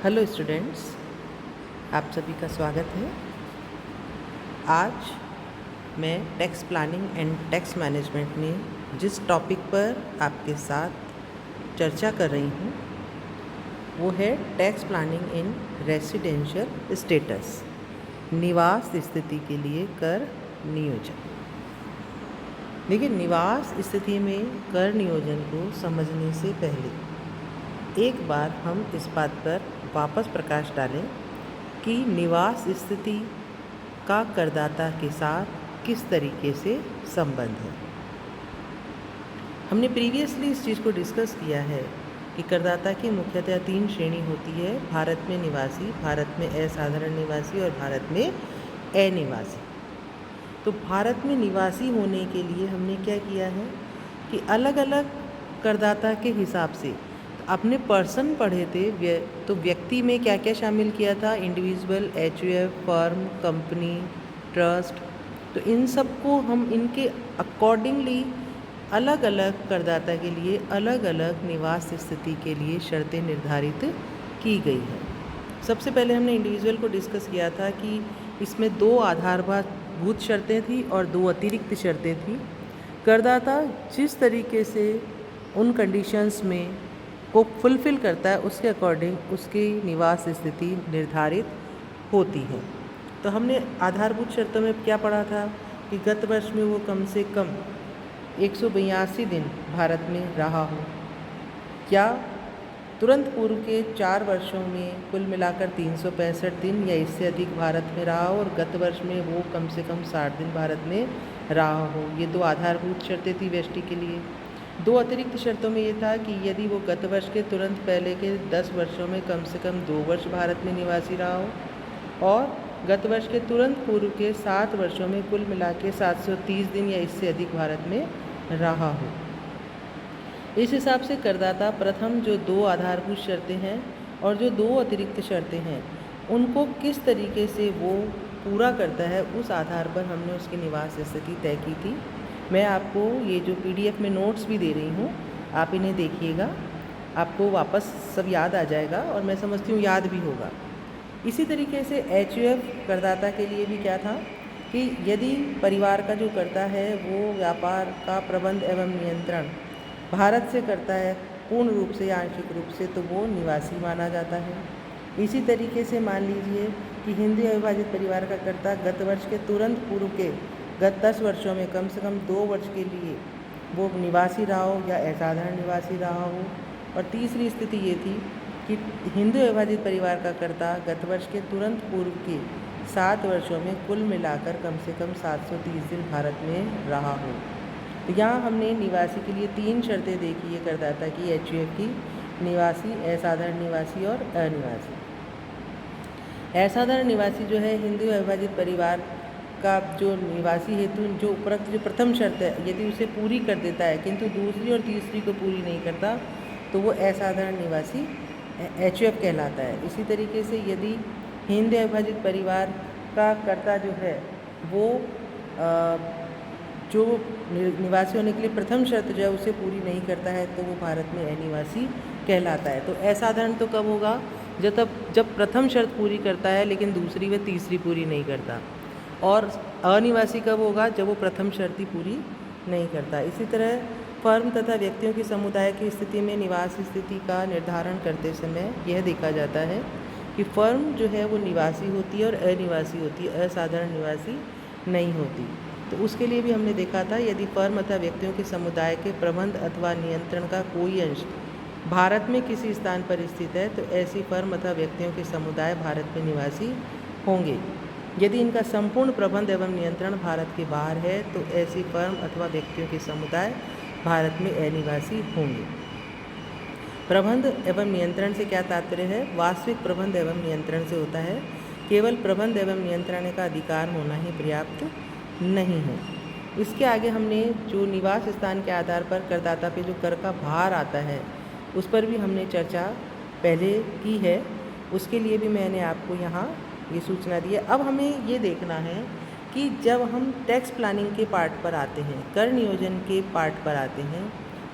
Hello students, आप सभी का स्वागत है। आज मैं tax planning and tax management में जिस टॉपिक पर आपके साथ चर्चा कर रही हूँ वो है tax planning in residential status, निवास स्थिति के लिए कर नियोजन। देखिए, निवास स्थिति में कर नियोजन को समझने से पहले एक बार हम इस बात पर वापस प्रकाश डालें कि निवास स्थिति का करदाता के साथ किस तरीके से संबंध है। हमने प्रीवियसली इस चीज़ को डिस्कस किया है कि करदाता की मुख्यतः 3 श्रेणी होती है: भारत में निवासी, भारत में असाधारण निवासी और भारत में अनिवासी। तो भारत में निवासी होने के लिए हमने क्या किया है कि अलग अलग करदाता के हिसाब से अपने पर्सन पढ़े थे, तो व्यक्ति में क्या क्या शामिल किया था: individual, HUF, firm, company, trust. तो इन सब को हम इनके अकॉर्डिंगली अलग अलग करदाता के लिए अलग अलग निवास स्थिति के लिए शर्तें निर्धारित की गई है। सबसे पहले हमने इंडिविजुअल को डिस्कस किया था कि इसमें 2 आधारभूत शर्तें थी और 2 अतिरिक्त शर्तें थी। करदाता जिस तरीके से उन कंडीशंस में को फुलफ़िल करता है उसके अकॉर्डिंग उसकी निवास स्थिति निर्धारित होती है। तो हमने आधारभूत शर्तों में क्या पढ़ा था कि गत वर्ष में वो कम से कम 182 दिन भारत में रहा हो, या तुरंत पूर्व के 4 वर्षों में कुल मिलाकर 365 दिन या इससे अधिक भारत में रहा हो, और गत वर्ष में वो कम से कम 60 दिन भारत में रहा हो। ये 2 आधारभूत शर्तें थी व्यष्टि के लिए। 2 अतिरिक्त शर्तों में ये था कि यदि वो गत वर्ष के तुरंत पहले के 10 वर्षों में कम से कम 2 वर्ष भारत में निवासी रहा हो, और गत वर्ष के तुरंत पूर्व के 7 वर्षों में कुल मिला के 730 दिन या इससे अधिक भारत में रहा हो। इस हिसाब से करदाता प्रथम जो 2 आधारभूत शर्तें हैं और जो 2 अतिरिक्त शर्तें हैं उनको किस तरीके से वो पूरा करता है, उस आधार पर हमने उसकी निवास स्थिति तय की थी। मैं आपको ये जो PDF में नोट्स भी दे रही हूँ, आप इन्हें देखिएगा, आपको वापस सब याद आ जाएगा और मैं समझती हूँ याद भी होगा। इसी तरीके से HUF करदाता के लिए भी क्या था कि यदि परिवार का जो करता है वो व्यापार का प्रबंध एवं नियंत्रण भारत से करता है पूर्ण रूप से या आंशिक रूप से, तो वो निवासी माना जाता है। इसी तरीके से मान लीजिए कि हिंदी अविभाजित परिवार का कर्ता गत वर्ष के तुरंत पूर्व के गत 10 वर्षों में कम से कम 2 वर्ष के लिए वो निवासी रहा हो या असाधारण निवासी रहा हो। और तीसरी स्थिति ये थी कि हिंदू अविभाजित परिवार का कर्ता गत वर्ष के तुरंत पूर्व के 7 वर्षों में कुल मिलाकर कम से कम 730 दिन भारत में रहा हो। तो यहाँ हमने निवासी के लिए 3 शर्तें देखी है करदाता की, HUF की: निवासी, असाधारण निवासी और अनिवासी। असाधारण निवासी जो है हिंदू अविभाजित परिवार का जो निवासी हेतु जो उपरोक्त जो प्रथम शर्त है यदि उसे पूरी कर देता है किंतु दूसरी और तीसरी को पूरी नहीं करता तो वो असाधारण निवासी HUF कहलाता है। इसी तरीके से यदि हिंदू अविभाजित परिवार का कर्ता जो है वो जो निवासी होने के लिए प्रथम शर्त जो है उसे पूरी नहीं करता है तो वो भारत में अनिवासी कहलाता है। तो असाधारण तो कब होगा? जब प्रथम शर्त पूरी करता है लेकिन दूसरी व तीसरी पूरी नहीं करता। और अनिवासी कब होगा? जब वो प्रथम शर्त ही पूरी नहीं करता। इसी तरह फर्म तथा व्यक्तियों की समुदाय की स्थिति में निवास स्थिति का निर्धारण करते समय यह देखा जाता है कि फर्म जो है वो निवासी होती है और अनिवासी होती है, असाधारण निवासी नहीं होती। तो उसके लिए भी हमने देखा था यदि फर्म अथवा व्यक्तियों के समुदाय के प्रबंध अथवा नियंत्रण का कोई अंश भारत में किसी स्थान पर स्थित है तो ऐसी फर्म अथवा व्यक्तियों के समुदाय भारत में निवासी होंगे। यदि इनका संपूर्ण प्रबंध एवं नियंत्रण भारत के बाहर है तो ऐसी फर्म अथवा व्यक्तियों के समुदाय भारत में अनिवासी होंगे। प्रबंध एवं नियंत्रण से क्या तात्पर्य है? वास्तविक प्रबंध एवं नियंत्रण से होता है। केवल प्रबंध एवं नियंत्रण का अधिकार होना ही पर्याप्त नहीं है। इसके आगे हमने जो निवास स्थान के आधार पर करदाता पे जो कर का भार आता है उस पर भी हमने चर्चा पहले की है। उसके लिए भी मैंने आपको यहाँ ये सूचना दी है। अब हमें ये देखना है कि जब हम टैक्स प्लानिंग के पार्ट पर आते हैं, कर नियोजन के पार्ट पर आते हैं,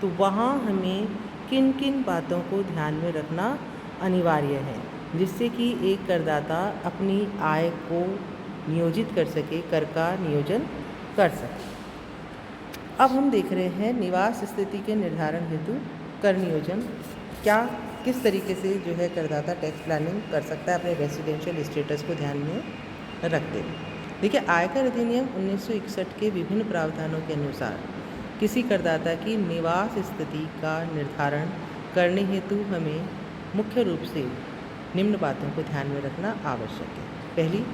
तो वहाँ हमें किन किन बातों को ध्यान में रखना अनिवार्य है। जिससे कि एक करदाता अपनी आय को नियोजित कर सके, कर का नियोजन कर सके। अब हम देख रहे हैं निवास स्थिति के निर्धारण हेतु कर नियोजन किस तरीके से जो है करदाता टैक्स प्लानिंग कर सकता है अपने रेसिडेंशियल स्टेटस को ध्यान में रखते हुए। देखिए, आयकर अधिनियम 1961 के विभिन्न प्रावधानों के अनुसार किसी करदाता की निवास स्थिति का निर्धारण करने हेतु हमें मुख्य रूप से निम्न बातों को ध्यान में रखना आवश्यक है। पहली,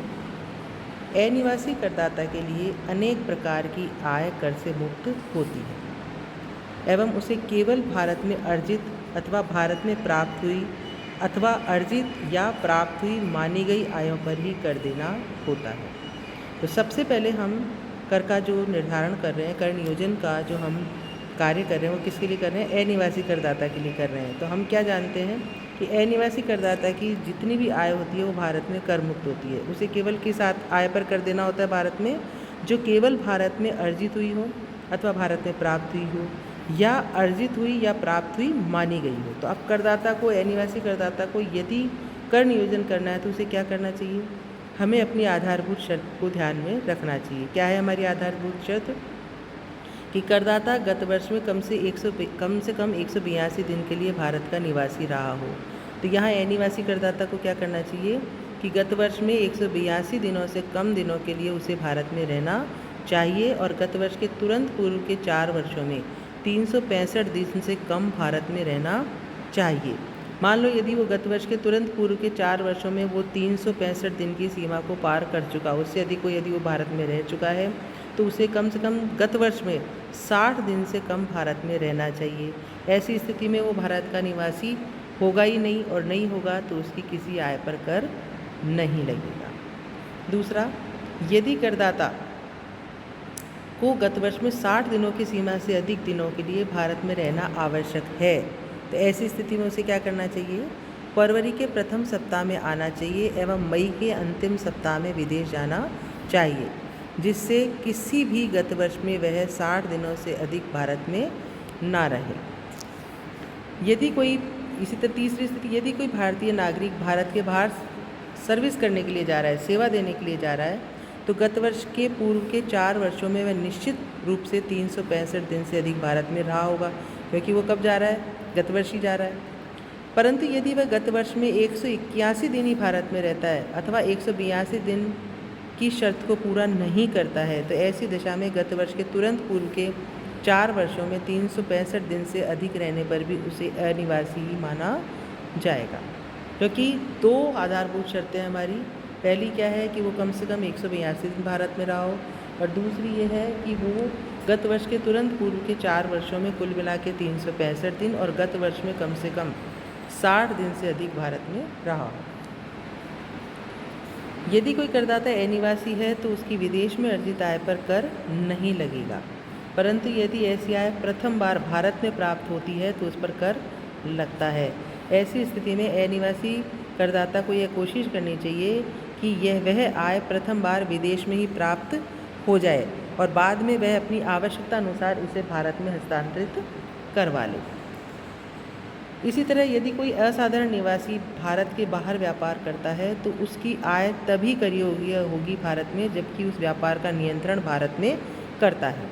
अनिवासी करदाता के लिए अनेक प्रकार की आय कर से मुक्त होती है एवं उसे केवल भारत में अर्जित अथवा भारत में प्राप्त हुई अथवा अर्जित या प्राप्त हुई मानी गई आयों पर ही कर देना होता है। तो सबसे पहले हम कर का जो निर्धारण कर रहे हैं, कर नियोजन का जो हम कार्य कर रहे हैं वो किसके लिए कर रहे हैं? अनिवासी करदाता के लिए कर रहे हैं। तो हम क्या जानते हैं कि अनिवासी करदाता की जितनी भी आय होती है वो भारत में कर मुक्त होती है। उसे केवल किस आय पर कर देना होता है भारत में? जो केवल भारत में अर्जित हुई हो अथवा भारत में प्राप्त हुई हो या अर्जित हुई या प्राप्त हुई मानी गई हो। तो अब करदाता को, अनिवासी करदाता को यदि कर नियोजन करना है तो उसे क्या करना चाहिए? हमें अपनी आधारभूत शर्त को ध्यान में रखना चाहिए। क्या है हमारी आधारभूत शर्त? कि करदाता गत वर्ष में कम से कम 182 दिन के लिए भारत का निवासी रहा हो। तो यहाँ अनिवासी करदाता को क्या करना चाहिए कि गत वर्ष में 182 दिनों से कम दिनों के लिए उसे भारत में रहना चाहिए और गत वर्ष के तुरंत पूर्व के 4 वर्षों में 365 दिन से कम भारत में रहना चाहिए। मान लो यदि वो गत वर्ष के तुरंत पूर्व के 4 वर्षों में वो 365 दिन की सीमा को पार कर चुका, उससे अधिक यदि वो भारत में रह चुका है तो उसे कम से कम गत वर्ष में 60 दिन से कम भारत में रहना चाहिए। ऐसी स्थिति में वो भारत का निवासी होगा ही नहीं और नहीं होगा तो उसकी किसी आय पर कर नहीं लगेगा। दूसरा, यदि करदाता को गत वर्ष में 60 दिनों की सीमा से अधिक दिनों के लिए भारत में रहना आवश्यक है तो ऐसी स्थिति में उसे क्या करना चाहिए? फरवरी के प्रथम सप्ताह में आना चाहिए एवं मई के अंतिम सप्ताह में विदेश जाना चाहिए, जिससे किसी भी गत वर्ष में वह 60 दिनों से अधिक भारत में ना रहे। यदि कोई, इसी तरह तीसरी स्थिति, यदि कोई भारतीय नागरिक भारत के बाहर सर्विस करने के लिए जा रहा है, सेवा देने के लिए जा रहा है, तो गत वर्ष के पूर्व के 4 वर्षों में वह निश्चित रूप से 365 दिन से अधिक भारत में रहा होगा, क्योंकि वो कब जा रहा है? गत वर्ष ही जा रहा है। परंतु यदि वह गत वर्ष में 181 दिन ही भारत में रहता है अथवा 182 दिन की शर्त को पूरा नहीं करता है तो ऐसी दशा में गत वर्ष के तुरंत पूर्व के 4 वर्षों में 365 दिन से अधिक रहने पर भी उसे अनिवासी ही माना जाएगा। क्योंकि 2 आधारभूत शर्तें हमारी, पहली क्या है कि वो कम से कम 182 दिन भारत में रहा हो और दूसरी ये है कि वो गत वर्ष के तुरंत पूर्व के 4 वर्षों में कुल मिला के 365 दिन और गत वर्ष में कम से कम 60 दिन से अधिक भारत में रहा हो। यदि कोई करदाता अनिवासी है तो उसकी विदेश में अर्जित आय पर कर नहीं लगेगा, परंतु यदि ऐसी आय प्रथम बार भारत में प्राप्त होती है तो उस पर कर लगता है। ऐसी स्थिति में अनिवासी करदाता को यह कोशिश करनी चाहिए कि वह आय प्रथम बार विदेश में ही प्राप्त हो जाए और बाद में वह अपनी आवश्यकता अनुसार इसे भारत में हस्तांतरित करवा ले। इसी तरह यदि कोई असाधारण निवासी भारत के बाहर व्यापार करता है तो उसकी आय तभी कर योग्य होगी भारत में जबकि उस व्यापार का नियंत्रण भारत में करता है।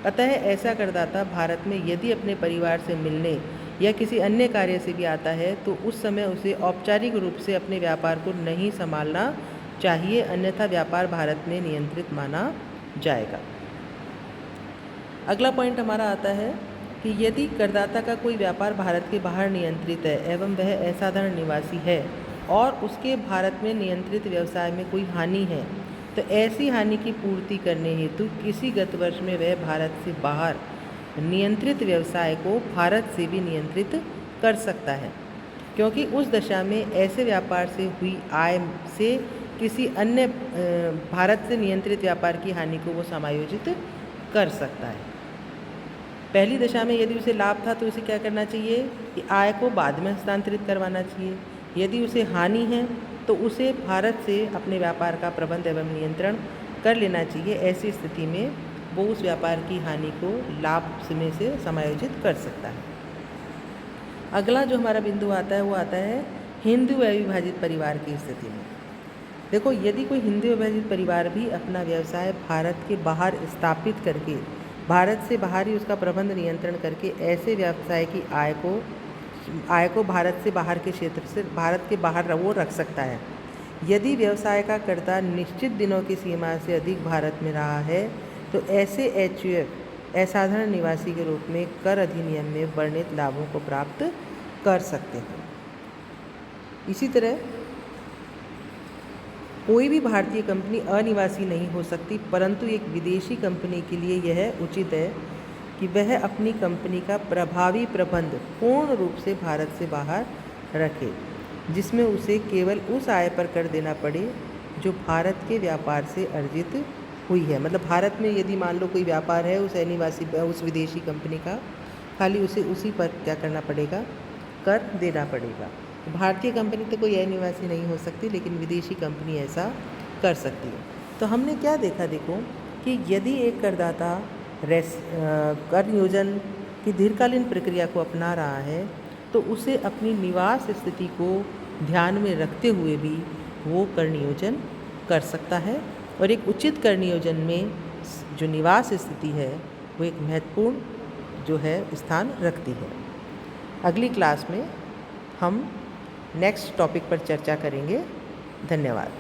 अतः ऐसा करदाता भारत में यदि अपने परिवार से मिलने या किसी अन्य कार्य से भी आता है तो उस समय उसे औपचारिक रूप से अपने व्यापार को नहीं संभालना चाहिए, अन्यथा व्यापार भारत में नियंत्रित माना जाएगा। अगला पॉइंट हमारा आता है कि यदि करदाता का कोई व्यापार भारत के बाहर नियंत्रित है एवं वह असाधारण निवासी है और उसके भारत में नियंत्रित व्यवसाय में कोई हानि है तो ऐसी हानि की पूर्ति करने हेतु किसी गत वर्ष में वह भारत से बाहर नियंत्रित व्यवसाय को भारत से भी नियंत्रित कर सकता है, क्योंकि उस दशा में ऐसे व्यापार से हुई आय से किसी अन्य भारत से नियंत्रित व्यापार की हानि को वो समायोजित कर सकता है। पहली दशा में यदि उसे लाभ था तो उसे क्या करना चाहिए कि आय को बाद में हस्तांतरित करवाना चाहिए। यदि उसे हानि है तो उसे भारत से अपने व्यापार का प्रबंध एवं नियंत्रण कर लेना चाहिए। ऐसी स्थिति में वो उस व्यापार की हानि को लाभ में से समायोजित कर सकता है। अगला जो हमारा बिंदु आता है वो आता है हिंदू अविभाजित परिवार की स्थिति में। देखो, यदि कोई हिंदू अविभाजित परिवार भी अपना व्यवसाय भारत के बाहर स्थापित करके, भारत से बाहर ही उसका प्रबंध नियंत्रण करके ऐसे व्यवसाय की आय को भारत से बाहर के क्षेत्र से, भारत के बाहर वो रख सकता है। यदि व्यवसाय का कर्ता निश्चित दिनों की सीमा से अधिक भारत में रहा है तो ऐसे HUF असाधारण निवासी के रूप में कर अधिनियम में वर्णित लाभों को प्राप्त कर सकते हैं। इसी तरह कोई भी भारतीय कंपनी अनिवासी नहीं हो सकती, परंतु एक विदेशी कंपनी के लिए यह उचित है कि वह अपनी कंपनी का प्रभावी प्रबंध पूर्ण रूप से भारत से बाहर रखे, जिसमें उसे केवल उस आय पर कर देना पड़े जो भारत के व्यापार से अर्जित हुई है। मतलब भारत में यदि मान लो कोई व्यापार है उस विदेशी कंपनी का, खाली उसे उसी पर क्या करना पड़ेगा, कर देना पड़ेगा। भारतीय कंपनी तो कोई अनिवासी नहीं हो सकती, लेकिन विदेशी कंपनी ऐसा कर सकती है। तो हमने क्या देखा, देखो कि यदि एक करदाता कर नियोजन की दीर्घकालीन प्रक्रिया को अपना रहा है तो उसे अपनी निवास स्थिति को ध्यान में रखते हुए भी वो कर नियोजन कर सकता है, और एक उचित कर नियोजन में जो निवास स्थिति है वो एक महत्वपूर्ण जो है स्थान रखती है। अगली क्लास में हम नेक्स्ट टॉपिक पर चर्चा करेंगे। धन्यवाद।